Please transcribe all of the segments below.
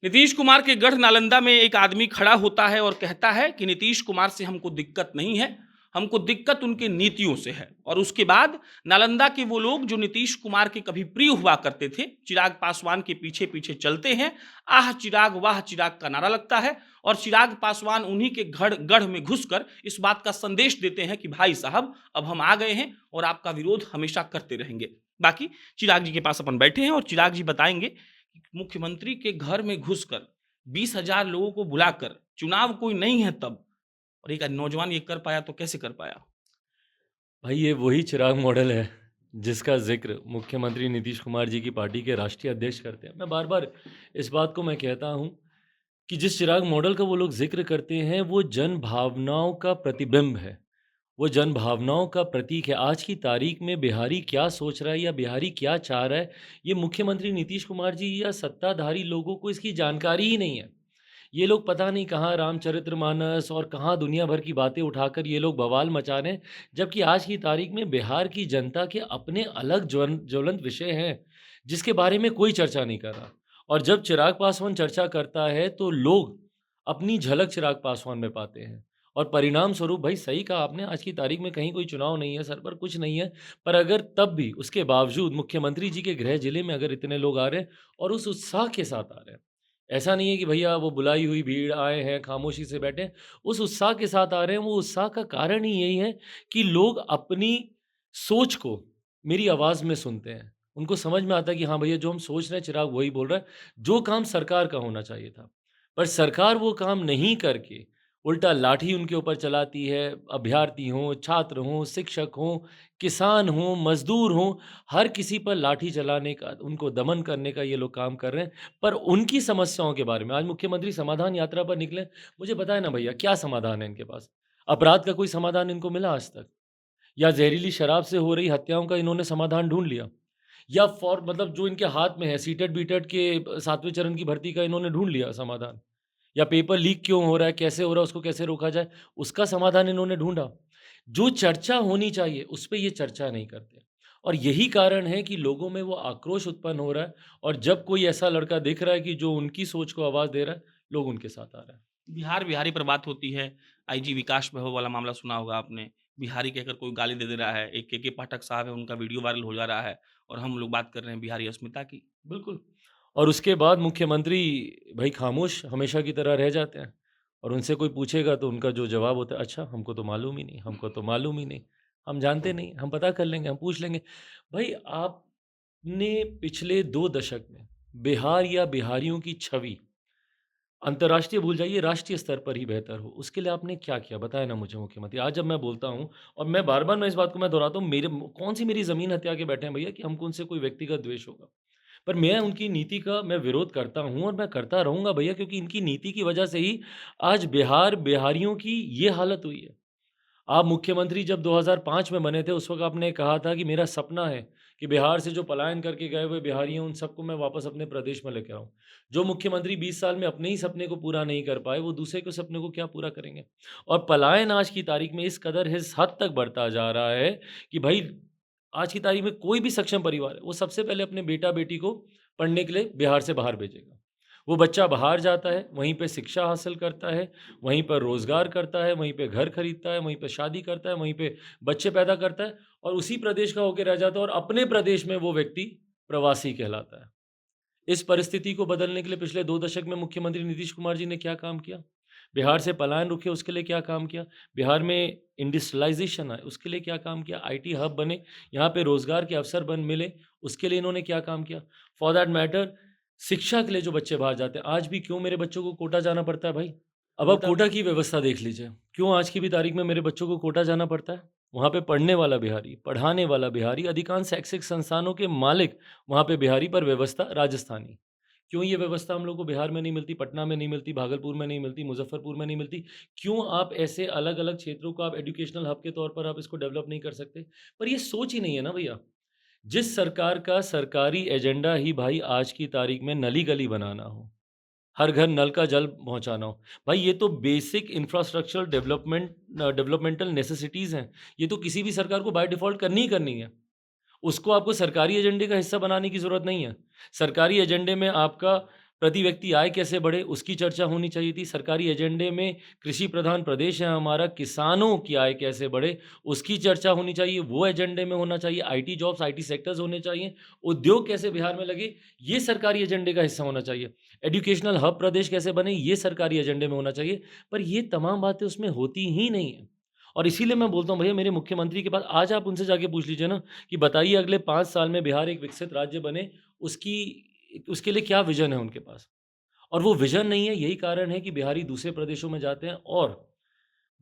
नीतीश कुमार के गढ़ नालंदा में एक आदमी खड़ा होता है और कहता है कि नीतीश कुमार से हमको दिक्कत नहीं है, हमको दिक्कत उनके नीतियों से है। और उसके बाद नालंदा के वो लोग जो नीतीश कुमार के कभी प्रिय हुआ करते थे, चिराग पासवान के पीछे पीछे चलते हैं। आह चिराग वाह चिराग का नारा लगता है और चिराग पासवान उन्हीं के गढ़ गढ़ में घुसकर इस बात का संदेश देते हैं कि भाई साहब अब हम आ गए हैं और आपका विरोध हमेशा करते रहेंगे। बाकी चिराग जी के पास अपन बैठे हैं और चिराग जी बताएंगे मुख्यमंत्री के घर में घुसकर 20,000 लोगों को बुलाकर चुनाव कोई नहीं है तब और एक नौजवान ये कर पाया तो कैसे कर पाया? भाई ये वही चिराग मॉडल है जिसका ज़िक्र मुख्यमंत्री नीतीश कुमार जी की पार्टी के राष्ट्रीय अध्यक्ष करते हैं। मैं बार-बार इस बात को मैं कहता हूँ कि जिस चिराग मॉडल का वो लोग ज़िक्र करते हैं वो जन भावनाओं का प्रतिबिंब है। वो जन भावनाओं का प्रतीक है। आज की तारीख में बिहारी क्या सोच रहा है या बिहारी क्या चाह रहा है, ये मुख्यमंत्री नीतीश कुमार जी या सत्ताधारी लोगों को इसकी जानकारी ही नहीं है। ये लोग पता नहीं कहाँ रामचरितमानस और कहाँ दुनिया भर की बातें उठाकर ये लोग बवाल मचा रहे हैं, जबकि आज की तारीख में बिहार की जनता के अपने अलग ज्वलंत विषय हैं, जिसके बारे में कोई चर्चा नहीं कर रहा। और जब चिराग पासवान चर्चा करता है, तो लोग अपनी झलक चिराग पासवान में पाते हैं। और परिणाम स्वरूप भाई सही कहा आपने, आज की तारीख में कहीं कोई चुनाव नहीं है, सर पर कुछ नहीं है, पर अगर तब भी उसके बावजूद मुख्यमंत्री जी के गृह जिले में अगर इतने लोग आ रहे हैं और उस उत्साह के साथ आ रहे हैं, ऐसा नहीं है कि भैया वो बुलाई हुई भीड़ आए हैं, खामोशी से बैठे हैं। उस उत्साह के साथ आ रहे हैं, वो उत्साह का कारण ही यही है कि लोग अपनी सोच को मेरी आवाज़ में सुनते हैं। उनको समझ में आता है कि हाँ भैया जो हम सोच रहे हैं चिराग वही बोल रहा है। जो काम सरकार का होना चाहिए था, पर सरकार वो काम नहीं करके उल्टा लाठी उनके ऊपर चलाती है। अभ्यर्थी हों, छात्र हों, शिक्षक हों, किसान हों, मज़दूर हों, हर किसी पर लाठी चलाने का, उनको दमन करने का ये लोग काम कर रहे हैं। पर उनकी समस्याओं के बारे में आज मुख्यमंत्री समाधान यात्रा पर निकले। मुझे बताएं ना भैया क्या समाधान है इनके पास? अपराध का कोई समाधान इनको मिला आज तक? या जहरीली शराब से हो रही हत्याओं का इन्होंने समाधान ढूंढ लिया? या फॉर मतलब जो इनके हाथ में है सीटेट बीटेट के 7वें चरण की भर्ती का इन्होंने ढूंढ लिया समाधान? या पेपर लीक क्यों हो रहा है, कैसे हो रहा है, उसको कैसे रोका जाए, उसका समाधान इन्होंने ढूंढा? जो चर्चा होनी चाहिए उस पे ये चर्चा नहीं करते। और यही कारण है कि लोगों में वो आक्रोश उत्पन्न हो रहा है। और जब कोई ऐसा लड़का दिख रहा है कि जो उनकी सोच को आवाज़ दे रहा है, लोग उनके साथ आ रहे हैं। बिहार बिहारी पर बात होती है। आईजी विकास बहल वाला मामला सुना होगा आपने। बिहारी कहकर कोई गाली दे दे रहा है, एक के पाठक साहब है उनका वीडियो वायरल हो जा रहा है और हम लोग बात कर रहे हैं बिहारी अस्मिता की। बिल्कुल। और उसके बाद मुख्यमंत्री भई खामोश हमेशा की तरह रह जाते हैं। और उनसे कोई पूछेगा तो उनका जो जवाब होता है, अच्छा हमको तो मालूम ही नहीं, हमको तो मालूम ही नहीं, हम जानते नहीं, हम पता कर लेंगे, हम पूछ लेंगे। भई आपने पिछले 2 दशक में बिहार या बिहारियों की छवि अंतर्राष्ट्रीय भूल जाइए, राष्ट्रीय स्तर पर ही बेहतर हो, उसके लिए आपने क्या किया? बताएँ ना मुझे मुख्यमंत्री। आज जब मैं बोलता हूँ और मैं बार-बार मैं इस बात को मैं दोहराता हूँ, मेरे कौन-सी मेरी ज़मीन हथिया के बैठे हैं भैया कि हमको उनसे कोई व्यक्तिगत द्वेष होगा। पर मैं उनकी नीति का मैं विरोध करता हूँ और मैं करता रहूँगा भैया, क्योंकि इनकी नीति की वजह से ही आज बिहार, बिहारियों की ये हालत हुई है। आप मुख्यमंत्री जब 2005 में बने थे, उस वक़्त आपने कहा था कि मेरा सपना है कि बिहार से जो पलायन करके गए हुए बिहारी हैं, उन सबको मैं वापस अपने प्रदेश में लेके आऊँ। जो मुख्यमंत्री 20 साल में अपने ही सपने को पूरा नहीं कर पाए, वो दूसरे के सपने को क्या पूरा करेंगे? और पलायन आज की तारीख में इस कदर इस हद तक बढ़ता जा रहा है कि भई आज की तारीख में कोई भी सक्षम परिवार है, वो सबसे पहले अपने बेटा-बेटी को पढ़ने के लिए बिहार से बाहर भेजेगा। वो बच्चा बाहर जाता है, वहीं पे शिक्षा हासिल करता है, वहीं पर रोज़गार करता है, वहीं पे घर खरीदता है, वहीं पे शादी करता है, वहीं पे बच्चे पैदा करता है और उसी प्रदेश का होके रह जाता है और अपने प्रदेश में वो व्यक्ति प्रवासी कहलाता है। इस परिस्थिति को बदलने के लिए पिछले 2 दशक में मुख्यमंत्री नीतीश कुमार जी ने क्या काम किया? बिहार से पलायन रुके उसके लिए क्या काम किया? बिहार में इंडस्ट्रियलाइज़ेशन आए उसके लिए क्या काम किया? आईटी हब बने, यहाँ पे रोज़गार के अवसर बन मिले, उसके लिए इन्होंने क्या काम किया? फॉर दैट मैटर शिक्षा के लिए जो बच्चे बाहर जाते हैं, आज भी क्यों मेरे बच्चों को कोटा जाना पड़ता है भाई? अब आप कोटा की व्यवस्था देख लीजिए। क्यों आज की भी तारीख में मेरे बच्चों को कोटा जाना पड़ता है? वहाँ पे पढ़ने वाला बिहारी, पढ़ाने वाला बिहारी, अधिकांश शैक्षिक संस्थानों के मालिक वहाँ पे बिहारी पर व्यवस्था राजस्थानी। क्यों ये व्यवस्था हम लोग को बिहार में नहीं मिलती, पटना में नहीं मिलती, भागलपुर में नहीं मिलती, मुज़फ्फरपुर में नहीं मिलती? क्यों आप ऐसे अलग-अलग क्षेत्रों को आप एजुकेशनल हब के तौर पर आप इसको डेवलप नहीं कर सकते? पर ये सोच ही नहीं है ना भैया। जिस सरकार का सरकारी एजेंडा ही भाई आज की तारीख में नली-गली बनाना हो, हर घर नल का जल पहुँचाना हो। भाई ये तो बेसिक इंफ्रास्ट्रक्चरल डेवलपमेंटल नेसेसिटीज़ हैं। ये तो किसी भी सरकार को बाय डिफ़ॉल्ट करनी ही करनी है। उसको आपको सरकारी एजेंडे का हिस्सा बनाने की ज़रूरत नहीं है। सरकारी एजेंडे में आपका प्रति व्यक्ति आय कैसे बढ़े उसकी चर्चा होनी चाहिए थी। सरकारी एजेंडे में कृषि प्रधान प्रदेश है हमारा, किसानों की आय कैसे बढ़े उसकी चर्चा होनी चाहिए, वो एजेंडे में होना चाहिए। आईटी जॉब्स, आईटी सेक्टर्स होने चाहिए, उद्योग कैसे बिहार में लगे ये सरकारी एजेंडे का हिस्सा होना चाहिए। एजुकेशनल हब प्रदेश कैसे बने ये सरकारी एजेंडे में होना चाहिए, पर ये तमाम बातें उसमें होती ही नहीं है। और इसीलिए मैं बोलता हूँ भैया मेरे मुख्यमंत्री के पास आज आप उनसे जाके पूछ लीजिए ना कि बताइए अगले 5 साल में बिहार एक विकसित राज्य बने, उसके लिए क्या विज़न है उनके पास? और वो विज़न नहीं है, यही कारण है कि बिहारी दूसरे प्रदेशों में जाते हैं और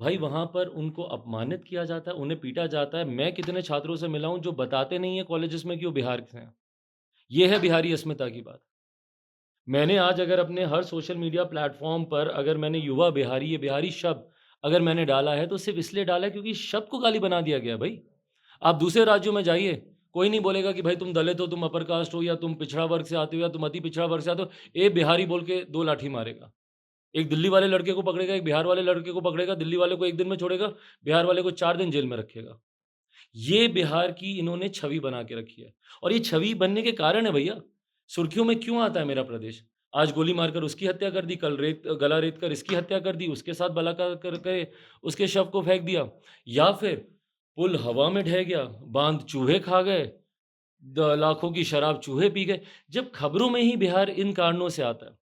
भाई वहाँ पर उनको अपमानित किया जाता है, उन्हें पीटा जाता है। मैं कितने छात्रों से मिला हूँ जो बताते नहीं हैं कॉलेजेस में कि वो बिहार से हैं। ये है बिहारी अस्मिता की बात। मैंने आज अगर अपने हर सोशल मीडिया प्लेटफ़ॉर्म पर अगर मैंने युवा बिहारी, ये बिहारी शब्द अगर मैंने डाला है, तो सिर्फ़ इसलिए डाला है क्योंकि शब्द को गाली बना दिया गया है भई। आप दूसरे राज्यों में जाइए, कोई नहीं बोलेगा कि भाई तुम दलित हो, तुम अपर कास्ट हो या तुम पिछड़ा वर्ग से आते हो या तुम अति पिछड़ा वर्ग से आते हो। ए बिहारी बोल के 2 लाठी मारेगा। एक दिल्ली वाले लड़के को पकड़ेगा, एक बिहार वाले लड़के को पकड़ेगा, दिल्ली वाले को 1 दिन में छोड़ेगा, बिहार वाले को 4 दिन जेल में रखेगा। ये बिहार की इन्होंने छवि बना के रखी है और ये छवि बनने के कारण है भैया, सुर्खियों में क्यों आता है मेरा प्रदेश? आज गोली मारकर उसकी हत्या कर दी, कल गला रेत कर इसकी हत्या कर दी, उसके साथ बलात्कार करके उसके शव को फेंक दिया या फिर पुल हवा में ढह गया, बांध चूहे खा गए, लाखों की शराब चूहे पी गए। जब खबरों में ही बिहार इन कारणों से आता है,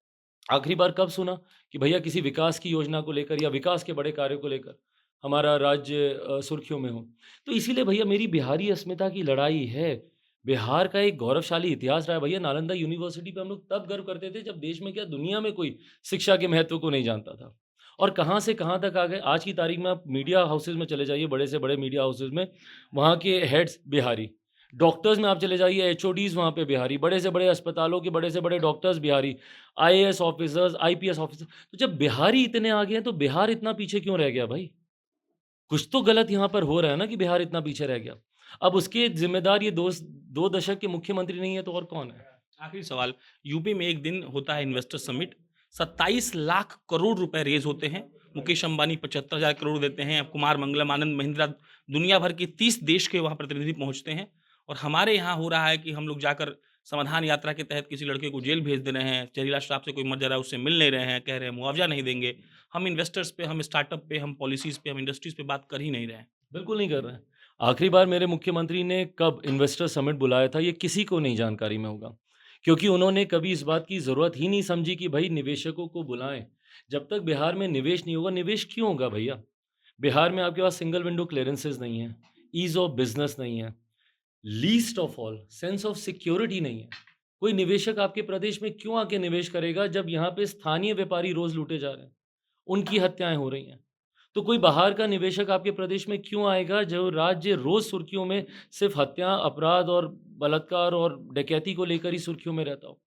आखिरी बार कब सुना कि भैया किसी विकास की योजना को लेकर या विकास के बड़े कार्यों को लेकर हमारा राज्य सुर्खियों में हो? तो इसीलिए भैया मेरी बिहारी अस्मिता की लड़ाई है। बिहार का एक गौरवशाली इतिहास रहा है भैया, नालंदा यूनिवर्सिटी पे हम लोग तब गर्व करते थे जब देश में क्या दुनिया में कोई शिक्षा के महत्व को नहीं जानता था। और कहाँ से कहाँ तक आ गए, आज की तारीख में आप मीडिया हाउसेज़ में चले जाइए, बड़े से बड़े मीडिया हाउसेज़ में, वहाँ के हेड्स बिहारी। डॉक्टर्स में आप चले जाइए, एचओडीज़ वहाँ पे बिहारी, बड़े से बड़े अस्पतालों के बड़े से बड़े doctors Bihari, IAS officers, IPS officer. तो जब बिहारी इतने आगे हैं, तो बिहार इतना पीछे क्यों रह गया भाई? कुछ तो गलत यहाँ पर हो रहा है ना कि बिहार इतना पीछे रह गया। अब उसके ज़िम्मेदार ये 2 दशक के मुख्यमंत्री नहीं है तो और कौन है? आखिरी सवाल, यूपी में एक दिन होता है इन्वेस्टर समिट, 27 लाख करोड़ रुपए रेज़ होते हैं। मुकेश अंबानी 75,000 करोड़ देते हैं, कुमार मंगलम, आनंद महिंद्रा, दुनिया भर के 30 देश के वहाँ प्रतिनिधि पहुँचते हैं और हमारे यहाँ हो रहा है कि हम लोग जाकर समाधान यात्रा के तहत किसी लड़के को जेल भेज दे रहे हैं, जहरीला शराब से कोई मर जा रहा है, उससे मिल नहीं रहे हैं, कह रहे हैं मुआवज़ा नहीं देंगे। हम इन्वेस्टर्स पे, हम स्टार्टअप पे, हम पॉलिसीज़ पे, हम इंडस्ट्रीज़ पे बात कर ही नहीं रहे हैं। बिल्कुल नहीं कर रहे हैं। आखिरी बार मेरे मुख्यमंत्री ने कब इन्वेस्टर समिट बुलाया था, ये किसी को नहीं जानकारी में होगा। क्योंकि उन्होंने कभी इस बात की ज़रूरत ही नहीं समझी कि भई निवेशकों को बुलाएँ। जब तक बिहार में निवेश नहीं होगा, निवेश क्यों होगा भैया? बिहार में आपके पास सिंगल विंडो क्लीयरेंसेस नहीं है, ईज़ ऑफ बिज़नेस नहीं है, least of all sense of security नहीं है। कोई निवेशक आपके प्रदेश में क्यों आके निवेश करेगा जब यहाँ पे स्थानीय व्यापारी रोज़ लूटे जा रहे हैं, उनकी हत्याएँ हो रही हैं। तो कोई बाहर का निवेशक आपके प्रदेश में क्यों आएगा जो राज्य रोज़ सुर्खियों में सिर्फ़ हत्या, अपराध और बलात्कार और डकैती को लेकर ही सुर्खियों में रहता हो।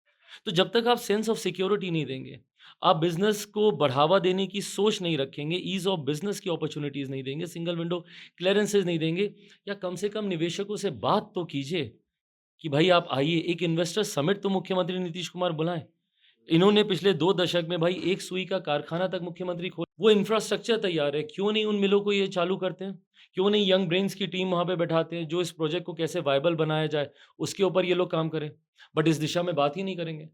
तो जब तक आप सेंस ऑफ सिक्योरिटी नहीं देंगे, आप बिज़नेस को बढ़ावा देने की सोच नहीं रखेंगे, ईज़ ऑफ बिज़नेस की अपॉर्च्युनिटीज़ नहीं देंगे, सिंगल विंडो क्लीयरेंसेस नहीं देंगे या कम से कम निवेशकों से बात तो कीजिए कि भाई आप आइए, एक इन्वेस्टर समिट तो मुख्यमंत्री नीतीश कुमार बुलाएँ। इन्होंने पिछले 2 दशक में भाई एक सुई का कारखाना तक मुख्यमंत्री खोला। वो इंफ्रास्ट्रक्चर तैयार है, क्यों नहीं उन मिलों को ये चालू करते हैं? क्यों नहीं यंग ब्रेन्स की टीम वहाँ पे बैठाते हैं, जो इस प्रोजेक्ट को कैसे वायबल बनाया जाए, उसके ऊपर ये लोग काम करें। बट इस दिशा में बात ही नहीं करेंगे।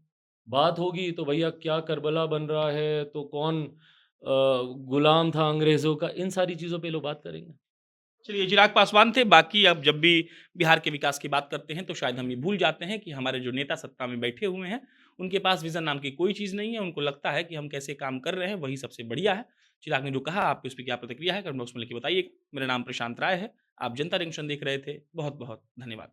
बात होगी तो भैया क्या करबला बन रहा है, तो कौन गुलाम था अंग्रेज़ों का, इन सारी चीज़ों पे ये लोग बात करेंगे। चलिए, चिराग पासवान थे, बाकी अब जब भी बिहार के विकास की बात करते हैं तो शायद हम ये भूल जाते हैं कि हमारे जो नेता सत्ता में बैठे हुए हैं, उनके पास विज़न नाम की कोई चीज़ नहीं है, उनको लगता है कि हम कैसे काम कर रहे हैं वही सबसे बढ़िया है। चिराग ने जो कहा, आपकी उस पे क्या प्रतिक्रिया है? कमेंट बॉक्स में लिख के बताइए। मेरा नाम प्रशांत राय है, आप जनता जंक्शन देख रहे थे। बहुत-बहुत धन्यवाद।